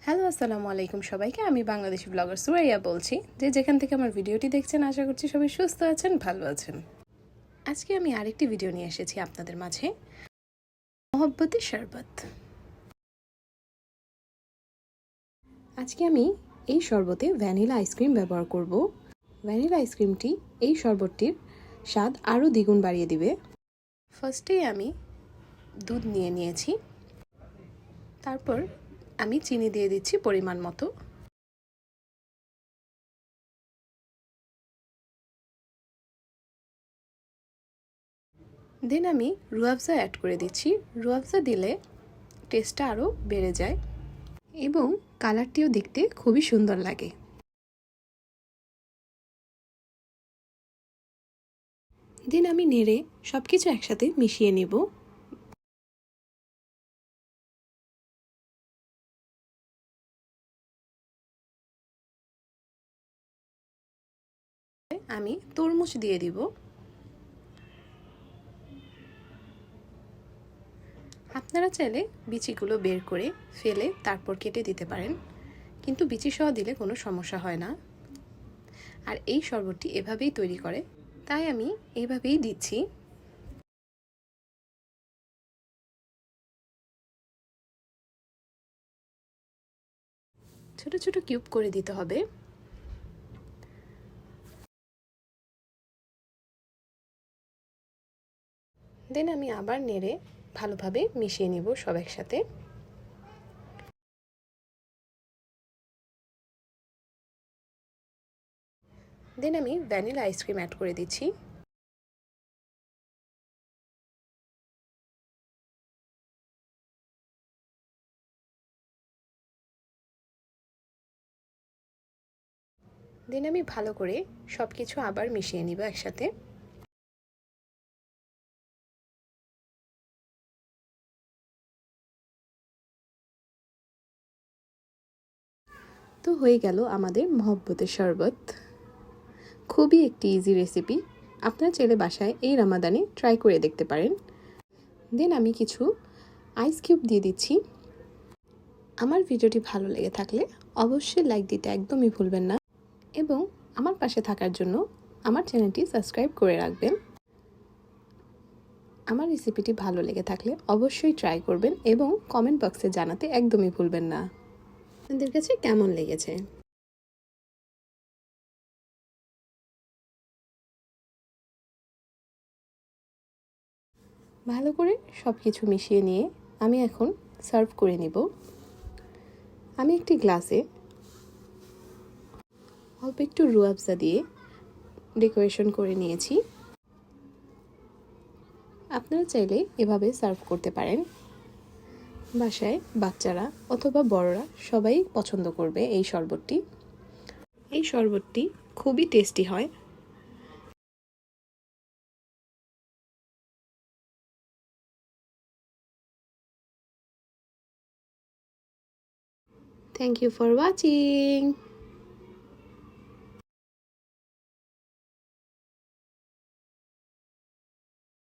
Hello আসসালামু আলাইকুম সবাইকে। আমি বাংলাদেশি ব্লগার সুরাইয়া বলছি। যেখান থেকে আমার ভিডিওটি দেখছেন আশা করছি সবাই সুস্থ আছেন, ভালো আছেন। আজকে আমি আরেকটি ভিডিও নিয়ে এসেছি আপনাদের মাঝে, মোহাব্বতের শরবত। আজকে আমি এই শরবতে ভ্যানিলা আইসক্রিম ব্যবহার করব। ভ্যানিলা আইসক্রিমটি এই শরবতটির স্বাদ আরও দ্বিগুণ বাড়িয়ে দিবে। ফার্স্টেই আমি দুধ নিয়ে নিয়েছি, তারপর আমি চিনি দিয়ে দিচ্ছি পরিমাণ মতো। দেন আমি রুহ আফজা অ্যাড করে দিচ্ছি। রুহ আফজা দিলে টেস্টটা আরও বেড়ে যায় এবং কালারটিও দেখতে খুবই সুন্দর লাগে। দেন আমি নেড়ে সব কিছু একসাথে মিশিয়ে নেব। আমি তরমুজ দিয়ে দিব। আপনারা চাইলে বিচিগুলো বের করে ফেলে তারপর কেটে দিতে পারেন, কিন্তু বিচি সহ দিলে কোনো সমস্যা হয় না। আর এই শরবতটি এভাবেই তৈরি করে, তাই আমি এইভাবেই দিচ্ছি। ছোট ছোট কিউব করে দিতে হবে। দেন আমি আবার নেড়ে ভালোভাবে মিশিয়ে নিব সব একসাথে। দেন আমি ভ্যানিলা আইসক্রিম অ্যাড করে দিচ্ছি। দেন আমি ভালো করে সব কিছু আবার মিশিয়ে নিব একসাথে। তো হয়ে গেল আমাদের মহব্বতের শরবত। খুবই একটি ইজি রেসিপি, আপনারা চাইলে বাসায় এই রমাদানে ট্রাই করে দেখতে পারেন। দেন আমি কিছু আইস কিউব দিয়ে দিচ্ছি। আমার ভিডিওটি ভালো লেগে থাকলে অবশ্যই লাইক দিতে একদমই ভুলবেন না এবং আমার পাশে থাকার জন্য আমার চ্যানেলটি সাবস্ক্রাইব করে রাখবেন। আমার রেসিপিটি ভালো লেগে থাকলে অবশ্যই ট্রাই করবেন এবং কমেন্ট বক্সে জানাতে একদমই ভুলবেন না আপনাদের কাছে কেমন লেগেছে। ভালো করে সব কিছু মিশিয়ে নিয়ে আমি এখন সার্ভ করে নিব। আমি একটি গ্লাসে অল্প একটু রুহ আফজা দিয়ে ডেকোরেশন করে নিয়েছি। আপনারা চাইলে এভাবে সার্ভ করতে পারেন। বাসায় বাচ্চারা অথবা বড়রা সবাই পছন্দ করবে এই শরবতটি। এই শরবতটি খুবই টেস্টি হয়। Thank you for watching.